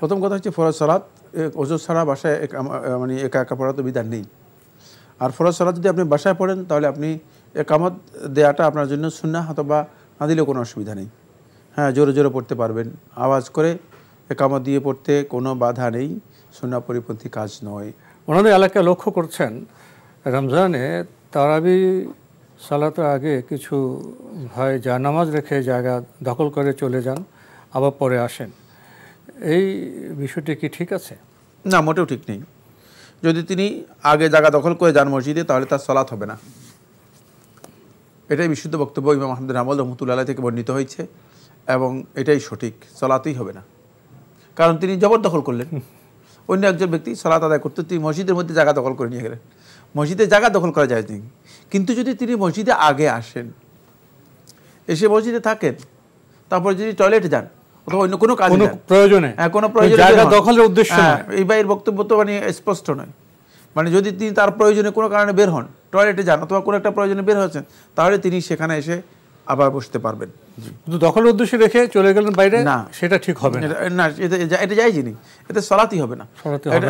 প্রথম কথা হচ্ছে ফরজ সালাত ওযু ছাড়া বাসায় মানে একা একা পড়া তো বিধান নেই। আর ফরজ সালাত যদি আপনি বাসায় পড়েন তাহলে আপনি একামত দেওয়াটা আপনার জন্য সুন্নাহ অথবা না দিলেও কোনো অসুবিধা নেই। হ্যাঁ, জোরে জোরে পড়তে পারবেন, আওয়াজ করে একামত দিয়ে পড়তে কোনো বাধা নেই, সুন্নাহ পরিপন্থী কাজ নয়। ওনাদের এলাকায় লক্ষ্য করছেন রমজানে তারাবি সালাতের আগে কিছু ভাই জায়নামাজ রেখে জায়গা দখল করে চলে যান, আবার পরে আসেন। এই বিষয়টি কি ঠিক আছে? না, মোটেও ঠিক নেই। যদি তিনি আগে জায়গা দখল করে যান মসজিদে তাহলে তার সালাত হবে না। এটাই বিশুদ্ধ বক্তব্য ইমাম আহমদ বিন হাম্বল রাহমাতুল্লাহ থেকে বর্ণিত হয়েছে এবং এটাই সঠিক, সালাতই হবে না। কারণ তিনি জবরদখল করলেন। অন্য একজন ব্যক্তি সালাত আদায় করতে তিনি মসজিদের মধ্যে জায়গা দখল করে নিয়ে গেলেন। মসজিদে জায়গা দখল করা যায় না, কিন্তু যদি তিনি মসজিদে আগে আসেন, এসে মসজিদে থাকেন, তারপর যদি টয়লেটে যান অথবা অন্য কোনো কাজে যান, প্রয়োজনে কোনো প্রয়োজনে জায়গা দখলের উদ্দেশ্য এই ভাইয়ের বক্তব্য তো মানে স্পষ্ট নয়। মানে যদি তিনি তার প্রয়োজনে কোনো কারণে বের হন, টয়লেটে যান অথবা কোনো একটা প্রয়োজনে বের হচ্ছেন, তাহলে তিনি সেখানে এসে আবার বসতে পারবেন। কিন্তু দখলের উদ্দেশ্যে রেখে চলে গেলেন বাইরে, না, সেটা ঠিক হবে না। না, এটা জায়েজ নেই, এতে সালাতই হবে না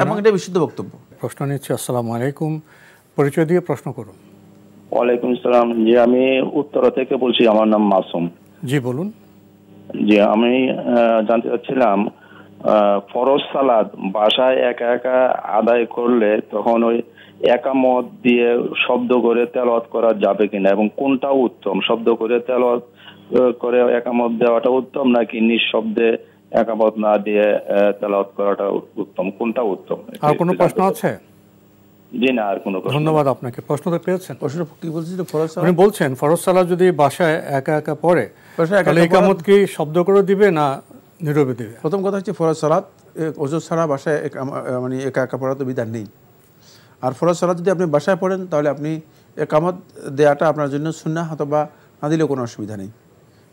এবং এটা বিশুদ্ধ বক্তব্য। প্রশ্ন নিচ্ছি। আসসালামু আলাইকুম, পরিচয় দিয়ে প্রশ্ন করুন। ওয়ালাইকুম আসসালাম। জি, আমি উত্তরা থেকে বলছি, আমার নাম মাসুম। জি বলুন। জি, আমি জানতে চাচ্ছিলাম ফরজ সালাত বাসায় একা একা আদায় করলে তখন ওই একামত দিয়ে শব্দ করে তেলাওয়াত করা যাবে কিনা, এবং কোনটা উত্তম, শব্দ করে তেলাওয়াত করে একামত দেওয়াটা উত্তম নাকি নিঃশব্দে একামত না দিয়ে তেলাওয়াত করাটা উত্তম, কোনটা উত্তম? আর কোনো প্রশ্ন আছে? জি না, আর কোনো প্রশ্ন। ধন্যবাদ আপনাকে। প্রশ্নটা পেয়েছেন? প্রশ্নটা কি বলছিলেন? ফরজ সালাত আপনি বলছেন ফরজ সালাত যদি বাসায় একা একা পড়ে তাহলে একামত কি শব্দ করে দিবে না নীরবে দিবে? প্রথম কথা হচ্ছে ফরজ সালাত ওযু ছাড়া বাসায় মানে একা একা পড়া তো বিধান নেই। আর ফরজ সালাত যদি আপনি বাসায় পড়েন তাহলে আপনি একামত দেওয়াটা আপনার জন্য সুন্নাহ অথবা না দিলেও কোনো অসুবিধা নেই।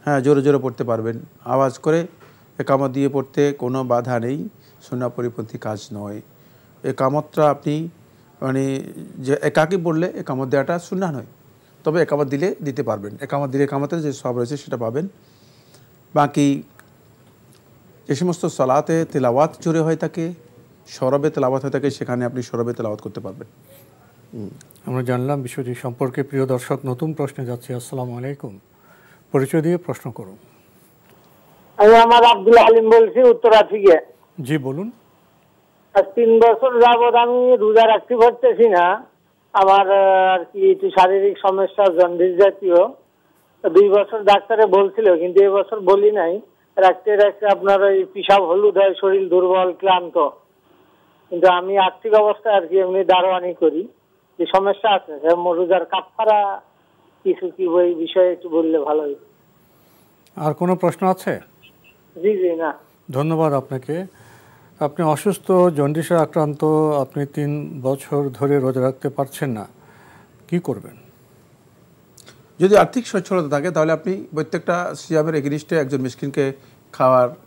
হ্যাঁ, জোরে জোরে পড়তে পারবেন, আওয়াজ করে একামত দিয়ে পড়তে কোনো বাধা নেই, সুন্নাহ পরিপন্থী কাজ নয়। একামতটা আপনি মানে যে একাকী পড়লে একামত দেওয়াটা সুন্নাহ নয়, তবে একামত দিলে দিতে পারবেন। একামত দিলে একামতের যে সওয়াব রয়েছে সেটা পাবেন। বাকি যে সমস্ত সালাতে তেলাওয়াত জোরে হয়ে থাকে, সরবে তেলাওয়াত হয়ে থাকে, সেখানে আপনি সরবে তেলাওয়াত করতে পারবেন। আমরা জানলাম বিষয়টি সম্পর্কে। প্রিয় দর্শক, নতুন প্রশ্নে যাচ্ছি। আসসালামু আলাইকুম, পরিচয় দিয়ে প্রশ্ন করুন। আমি আমার আব্দুল আলিম বলছি, উত্তরা থেকে। জি বলুন। 3 বছর যাবৎ আমি রোজা রাখতে পারতেছি না। আমার আর কি একটু শারীরিক সমস্যা, জন্ডিস জাতীয়। 2 বছর ডাক্তারে বলছিল, কিন্তু এবছর বলি নাই। রাখতে রাখতে আপনার ওই পিসাব হলুদ হয়, শরীর দুর্বল, ক্লান্ত। কিন্তু আমি আর্থিক অবস্থা আর কি এমনি দারোয়ানি করি, যে সমস্যা আছে রোজার কাফারা কিছু কি ওই বিষয়ে একটু বললে ভালো হয়। আর কোনো প্রশ্ন আছে? জি জি, না। ধন্যবাদ আপনাকে। আপনি অসুস্থ, জন্ডিসে আক্রান্ত, আপনি 3 বছর ধরে রোজা রাখতে পারছেন না, কি করবেন? যদি আর্থিক সচ্ছলতা থাকে তাহলে আপনি প্রত্যেকটা সিয়ামের এগেনিস্টে একজন মিসকিনকে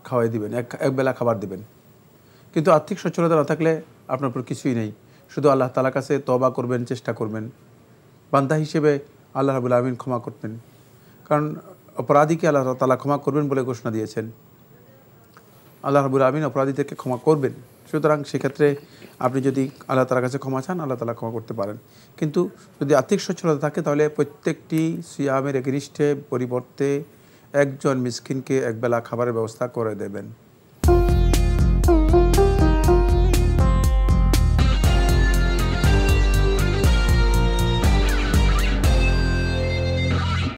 খাওয়াই দিবেন, এক বেলা খাবার দিবেন। কিন্তু আর্থিক সচ্ছলতা না থাকলে আপনার উপর কিছুই নেই, শুধু আল্লাহ তাআলার কাছে তওবা করবেন, চেষ্টা করবেন। বান্দা হিসেবে আল্লাহ রাব্বুল আলামিন ক্ষমা করবেন, কারণ অপরাধীকে আল্লাহ তাআলা ক্ষমা করবেন বলে ঘোষণা দিয়েছেন। আল্লাহ রাব্বুল আলামিন অপরাধীদেরকে ক্ষমা করবেন। সুতরাং সেক্ষেত্রে আপনি যদি আল্লাহ তাআলার কাছে ক্ষমা চান, আল্লাহ তাআলা ক্ষমা করতে পারেন। কিন্তু যদি আর্থিক সচ্ছলতা থাকে তাহলে প্রত্যেকটি সিয়ামের এগেনিস্টে পরিবর্তে একজন মিসকিনকে একবেলা খাবারের ব্যবস্থা করে দেবেন।